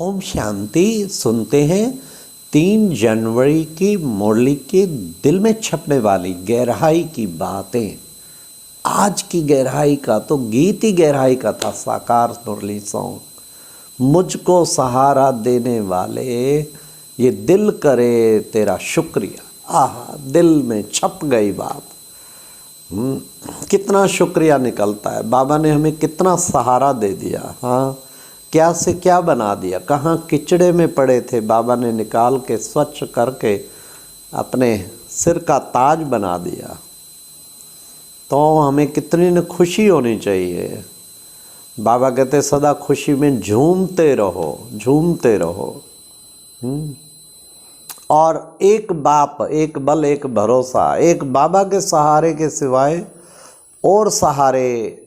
ओम शांति। सुनते हैं 3 जनवरी की मुरली के दिल में छपने वाली गहराई की बातें। आज की गहराई का तो गीत ही गहराई का था। साकार मुरली सॉन्ग। मुझको सहारा देने वाले ये दिल करे तेरा शुक्रिया। आहा, दिल में छप गई बात। कितना शुक्रिया निकलता है। बाबा ने हमें कितना सहारा दे दिया। हाँ, क्या से क्या बना दिया। कहाँ किचड़े में पड़े थे, बाबा ने निकाल के स्वच्छ करके अपने सिर का ताज बना दिया। तो हमें कितनी न खुशी होनी चाहिए। बाबा कहते सदा खुशी में झूमते रहो, झूमते रहो। और एक बाप, एक बल, एक भरोसा, एक बाबा के सहारे के सिवाय और सहारे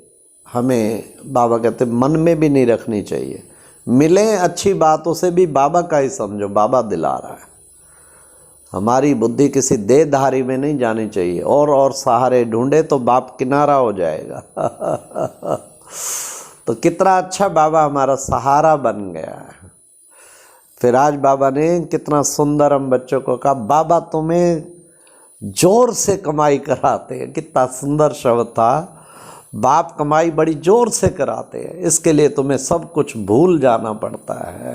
हमें बाबा कहते मन में भी नहीं रखनी चाहिए। मिले अच्छी बातों से भी बाबा का ही समझो, बाबा दिला रहा है। हमारी बुद्धि किसी देहधारी में नहीं जानी चाहिए। और सहारे ढूंढे तो बाप किनारा हो जाएगा। तो कितना अच्छा बाबा हमारा सहारा बन गया है। फिर आज बाबा ने कितना सुंदर हम बच्चों को कहा, बाबा तुम्हें जोर से कमाई कराते हैं। कितना सुंदर शब्द था। बाप कमाई बड़ी जोर से कराते हैं, इसके लिए तुम्हें सब कुछ भूल जाना पड़ता है।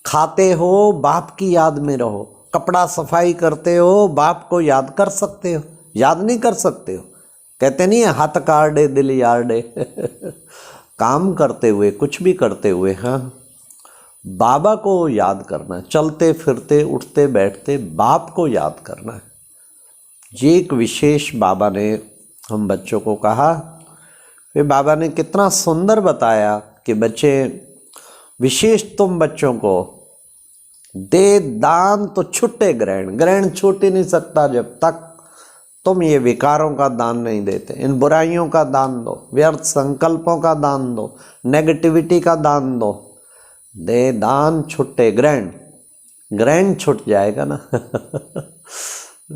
खाते हो बाप की याद में रहो। कपड़ा सफाई करते हो बाप को याद कर सकते हो, याद नहीं कर सकते हो। कहते नहीं है हाथ काटे दिल यार्डे। काम करते हुए, कुछ भी करते हुए, हाँ, बाबा को याद करना है। चलते फिरते उठते बैठते बाप को याद करना है। ये एक विशेष बाबा ने हम बच्चों को कहा। फिर बाबा ने कितना सुंदर बताया कि बच्चे, विशेष तुम बच्चों को दे दान तो छुट्टे ग्रहण। ग्रहण छूट ही नहीं सकता जब तक तुम ये विकारों का दान नहीं देते। इन बुराइयों का दान दो, व्यर्थ संकल्पों का दान दो, नेगेटिविटी का दान दो। दे दान छुट्टे ग्रहण। ग्रहण छूट जाएगा ना।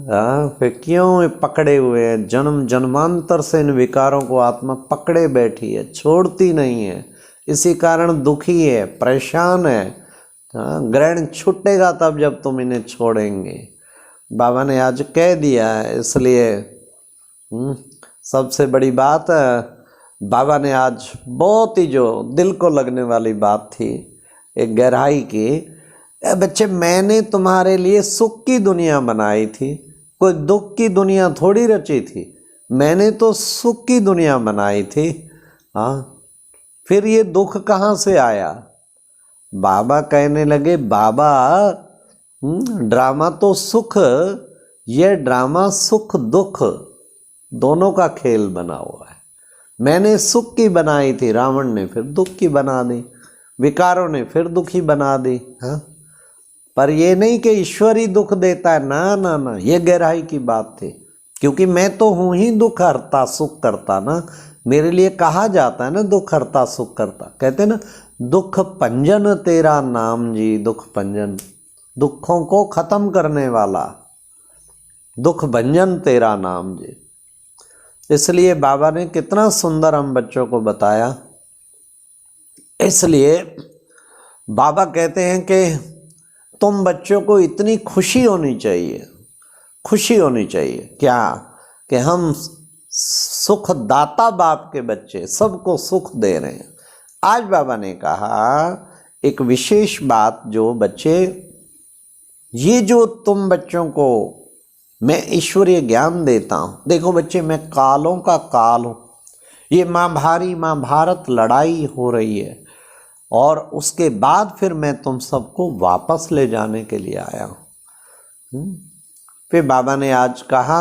हाँ, फिर क्यों पकड़े हुए हैं। जन्म जन्मांतर से इन विकारों को आत्मा पकड़े बैठी है, छोड़ती नहीं है। इसी कारण दुखी है, परेशान है। हाँ, ग्रहण छूटेगा तब जब तुम इन्हें छोड़ेंगे। बाबा ने आज कह दिया है, इसलिए सबसे बड़ी बात, बाबा ने आज बहुत ही जो दिल को लगने वाली बात थी, एक गहराई की। बच्चे, मैंने तुम्हारे लिए सुख की दुनिया बनाई थी, कोई दुख की दुनिया थोड़ी रची थी। मैंने तो सुख की दुनिया बनाई थी। हाँ, फिर ये दुख कहाँ से आया। बाबा कहने लगे, बाबा ड्रामा तो सुख, ये ड्रामा सुख दुख दोनों का खेल बना हुआ है। मैंने सुख की बनाई थी, रावण ने फिर दुख की बना दी, विकारों ने फिर दुखी बना दी। हाँ, पर ये नहीं कि ईश्वर ही दुख देता है। ना ना ना, ये गहराई की बात थी। क्योंकि मैं तो हूँ ही दुख हरता सुख करता ना। मेरे लिए कहा जाता है ना, दुख हरता सुख करता। कहते ना, दुख पंजन तेरा नाम जी, दुख पंजन, दुखों को खत्म करने वाला, दुख भंजन तेरा नाम जी। इसलिए बाबा ने कितना सुंदर हम बच्चों को बताया। इसलिए बाबा कहते हैं कि तुम बच्चों को इतनी खुशी होनी चाहिए, खुशी होनी चाहिए। क्या कि हम सुखदाता बाप के बच्चे, सबको सुख दे रहे हैं। आज बाबा ने कहा एक विशेष बात, जो बच्चे, ये जो तुम बच्चों को मैं ईश्वरीय ज्ञान देता हूँ। देखो बच्चे, मैं कालों का काल हूँ। ये महाभारत लड़ाई हो रही है, और उसके बाद फिर मैं तुम सबको वापस ले जाने के लिए आया हूँ। फिर बाबा ने आज कहा,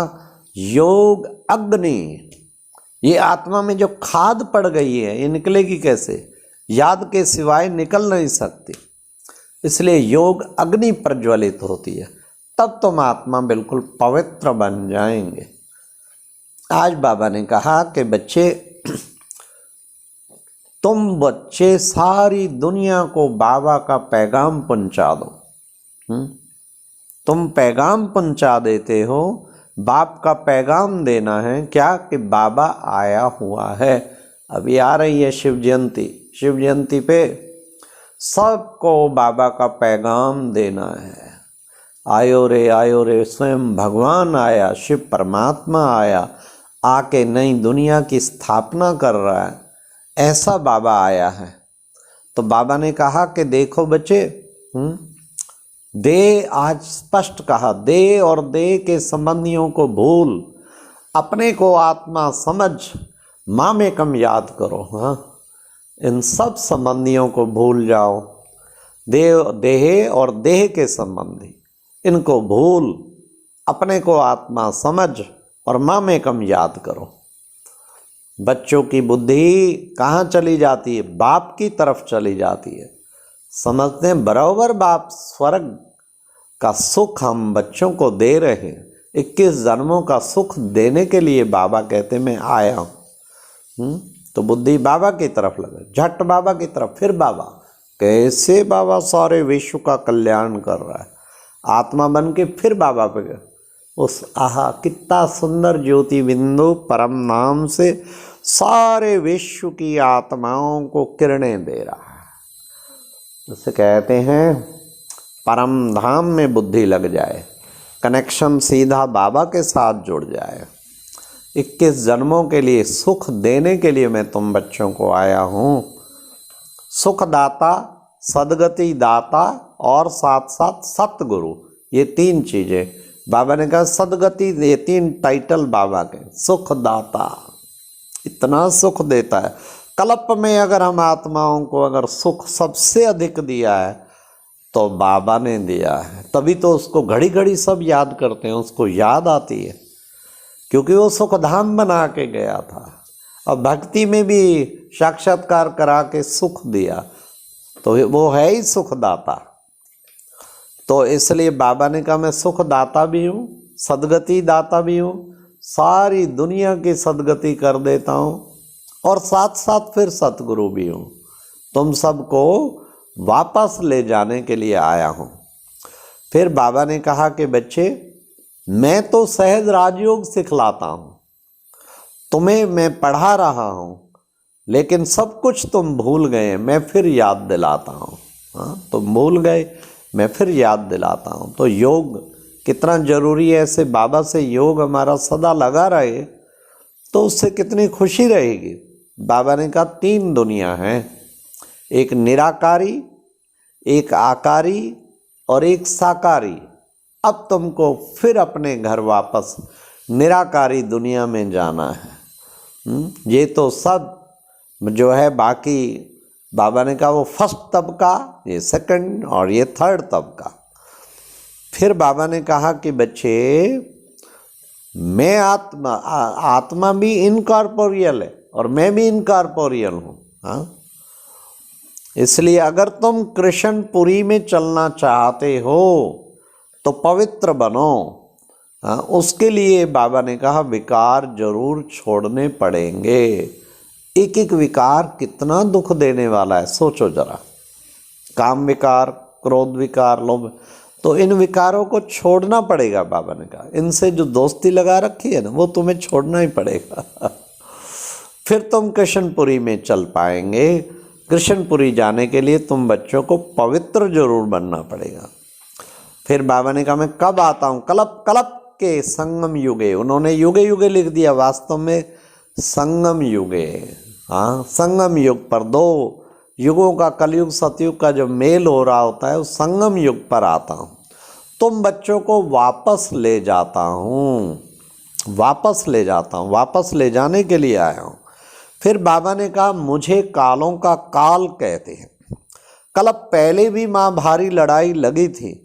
योग अग्नि, ये आत्मा में जो खाद पड़ गई है, ये निकलेगी कैसे। याद के सिवाय निकल नहीं सकती। इसलिए योग अग्नि प्रज्वलित होती है, तब तुम आत्मा बिल्कुल पवित्र बन जाएंगे। आज बाबा ने कहा कि बच्चे, तुम बच्चे सारी दुनिया को बाबा का पैगाम पहुंचा दो। तुम पैगाम पहुंचा देते हो। बाप का पैगाम देना है क्या, कि बाबा आया हुआ है। अभी आ रही है शिव जयंती। शिव जयंती पे सबको बाबा का पैगाम देना है। आयो रे स्वयं भगवान आया, शिव परमात्मा आया, आके नई दुनिया की स्थापना कर रहा है, ऐसा बाबा आया है। तो बाबा ने कहा कि देखो बच्चे, दे, आज स्पष्ट कहा, दे और दे के संबंधियों को भूल, अपने को आत्मा समझ, मामेकम याद करो। हाँ, इन सब संबंधियों को भूल जाओ। देह और देह के संबंधी, इनको भूल, अपने को आत्मा समझ और मामेकम याद करो। बच्चों की बुद्धि कहाँ चली जाती है? बाप की तरफ चली जाती है। समझते हैं बराबर बाप स्वर्ग का सुख हम बच्चों को दे रहे हैं। 21 जन्मों का सुख देने के लिए बाबा कहते मैं आया हूँ। तो बुद्धि बाबा की तरफ लगे, झट बाबा की तरफ। फिर बाबा कैसे बाबा सारे विश्व का कल्याण कर रहा है, आत्मा बन के फिर बाबा पे उस आहा कितना सुंदर ज्योति बिंदु परम नाम से सारे विश्व की आत्माओं को किरणें दे रहा है। उसे कहते हैं परम धाम में बुद्धि लग जाए, कनेक्शन सीधा बाबा के साथ जुड़ जाए। 21 जन्मों के लिए सुख देने के लिए मैं तुम बच्चों को आया हूँ। सुखदाता, सदगति दाता और साथ साथ सतगुरु, ये 3 चीज़ें बाबा ने कहा। सदगति, ये 3 टाइटल बाबा के। सुखदाता, इतना सुख देता है। कल्प में अगर हम आत्माओं को अगर सुख सबसे अधिक दिया है तो बाबा ने दिया है। तभी तो उसको घड़ी घड़ी सब याद करते हैं, उसको याद आती है, क्योंकि वो सुखधाम बना के गया था और भक्ति में भी साक्षात्कार करा के सुख दिया, तो वो है ही सुखदाता। तो इसलिए बाबा ने कहा मैं सुखदाता भी हूँ, सदगति दाता भी हूँ, सारी दुनिया की सदगति कर देता हूँ और साथ साथ फिर सतगुरु भी हूँ। तुम सबको वापस ले जाने के लिए आया हूँ। फिर बाबा ने कहा कि बच्चे, मैं तो सहज राजयोग सिखलाता हूँ, तुम्हें मैं पढ़ा रहा हूँ, लेकिन सब कुछ तुम भूल गए, मैं फिर याद दिलाता हूँ। हाँ, तुम भूल गए, मैं फिर याद दिलाता हूँ। तो योग कितना जरूरी है, ऐसे बाबा से योग हमारा सदा लगा रहे तो उससे कितनी खुशी रहेगी। बाबा ने कहा 3 दुनिया है, एक निराकारी, एक आकारी और एक साकारी। अब तुमको फिर अपने घर वापस निराकारी दुनिया में जाना है। ये तो सब जो है, बाकी बाबा ने कहा वो फर्स्ट तबका, ये सेकंड और ये थर्ड तबका। फिर बाबा ने कहा कि बच्चे, मैं आत्मा भी इनकॉर्पोरियल है और मैं भी इनकॉर्पोरियल हूँ। हाँ, इसलिए अगर तुम कृष्णपुरी में चलना चाहते हो तो पवित्र बनो। हाँ, उसके लिए बाबा ने कहा विकार जरूर छोड़ने पड़ेंगे। एक एक विकार कितना दुख देने वाला है, सोचो जरा। काम विकार, क्रोध विकार, लोभ, तो इन विकारों को छोड़ना पड़ेगा। बाबा ने कहा इनसे जो दोस्ती लगा रखी है ना, वो तुम्हें छोड़ना ही पड़ेगा। फिर तुम कृष्णपुरी में चल पाएंगे। कृष्णपुरी जाने के लिए तुम बच्चों को पवित्र जरूर बनना पड़ेगा। फिर बाबा ने कहा मैं कब आता हूँ? कल्प कल्प के संगम युगे। उन्होंने युगे युगे लिख दिया, वास्तव में संगम युगे। हाँ, संगम युग पर 2 युगों का, कलयुग सतयुग का जो मेल हो रहा होता है, उस संगम युग पर आता हूँ। तुम बच्चों को वापस ले जाता हूँ, वापस ले जाता हूँ, वापस ले जाने के लिए आया हूँ। फिर बाबा ने कहा मुझे कालों का काल कहते हैं। कल पहले भी माँ भारी लड़ाई लगी थी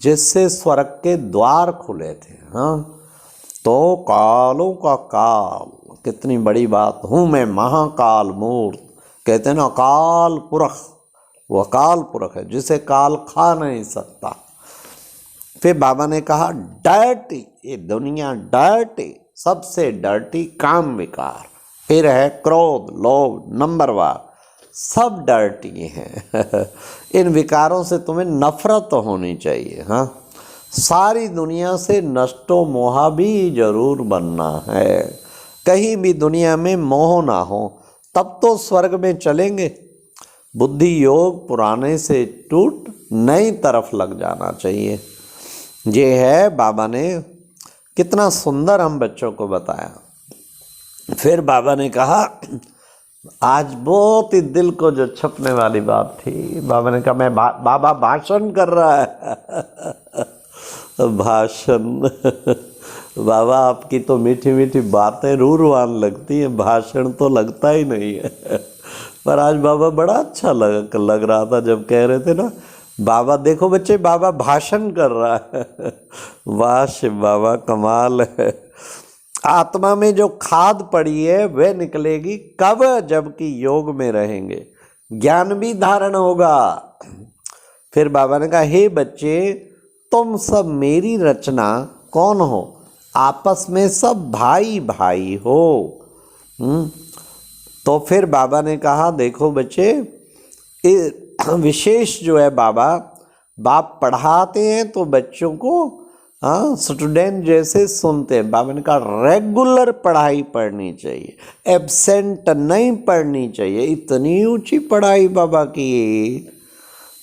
जिससे स्वर्ग के द्वार खुले थे। हाँ, तो कालों का काल कितनी बड़ी बात। हूँ मैं महाकाल मूर्त, कहते हैं ना अकाल पुरख, वो अकाल पुरख है जिसे काल खा नहीं सकता। फिर बाबा ने कहा डर्टी, ये दुनिया डर्टी, सबसे डर्टी काम विकार। फिर है क्रोध, लोभ, नंबरवार, सब डर्टी हैं। इन विकारों से तुम्हें नफरत होनी चाहिए। हाँ, सारी दुनिया से नष्टो मोहा भी जरूर बनना है। कहीं भी दुनिया में मोह ना हो, तब तो स्वर्ग में चलेंगे। बुद्धि योग पुराने से टूट नई तरफ लग जाना चाहिए। ये है बाबा ने कितना सुंदर हम बच्चों को बताया। फिर बाबा ने कहा, आज बहुत ही दिल को जो छपने वाली बात थी, बाबा ने कहा मैं बाबा भाषण कर रहा है। भाषण बाबा आपकी तो मीठी मीठी बातें रूरवान लगती हैं, भाषण तो लगता ही नहीं है। पर आज बाबा बड़ा अच्छा लग रहा था जब कह रहे थे ना, बाबा देखो बच्चे बाबा भाषण कर रहा है। वाह शिव बाबा, कमाल है। आत्मा में जो खाद पड़ी है वह निकलेगी कब? जबकि योग में रहेंगे, ज्ञान भी धारण होगा। फिर बाबा ने कहा, हे बच्चे तुम सब मेरी रचना कौन हो? आपस में सब भाई भाई हो। तो फिर बाबा ने कहा, देखो बच्चे विशेष जो है बाप पढ़ाते हैं तो बच्चों को स्टूडेंट जैसे सुनते हैं। बाबा ने कहा रेगुलर पढ़ाई पढ़नी चाहिए, एब्सेंट नहीं पढ़नी चाहिए। इतनी ऊंची पढ़ाई बाबा की,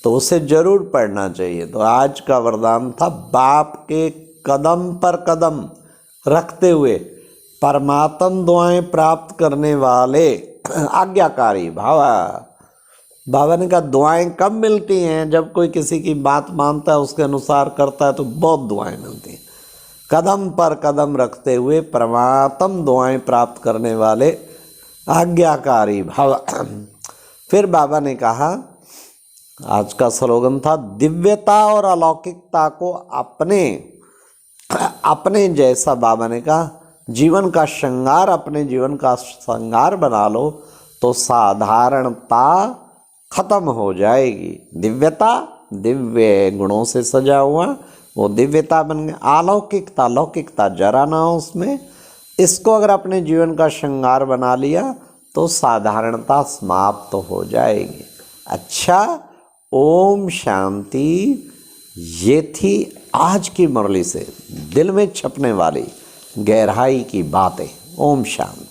तो उसे जरूर पढ़ना चाहिए। तो आज का वरदान था, बाप के कदम पर कदम रखते हुए परमात्म दुआएं प्राप्त करने वाले आज्ञाकारी बाबा ने कहा दुआएं कब मिलती हैं? जब कोई किसी की बात मानता है, उसके अनुसार करता है, तो बहुत दुआएं मिलती हैं। कदम पर कदम रखते हुए परमात्म दुआएं प्राप्त करने वाले आज्ञाकारी फिर बाबा ने कहा, आज का स्लोगन था, दिव्यता और अलौकिकता को अपने जैसा बाबा ने कहा जीवन का श्रृंगार, अपने जीवन का श्रृंगार बना लो तो साधारणता खत्म हो जाएगी। दिव्यता दिव्य गुणों से सजा हुआ, वो दिव्यता बन गया। अलौकिकता लौकिकता जरा ना हो उसमें। इसको अगर अपने जीवन का श्रृंगार बना लिया तो साधारणता समाप्त हो जाएगी। अच्छा, ओम शांति। ये थी आज की मुरली से दिल में छपने वाली गहराई की बातें। ओम शांति।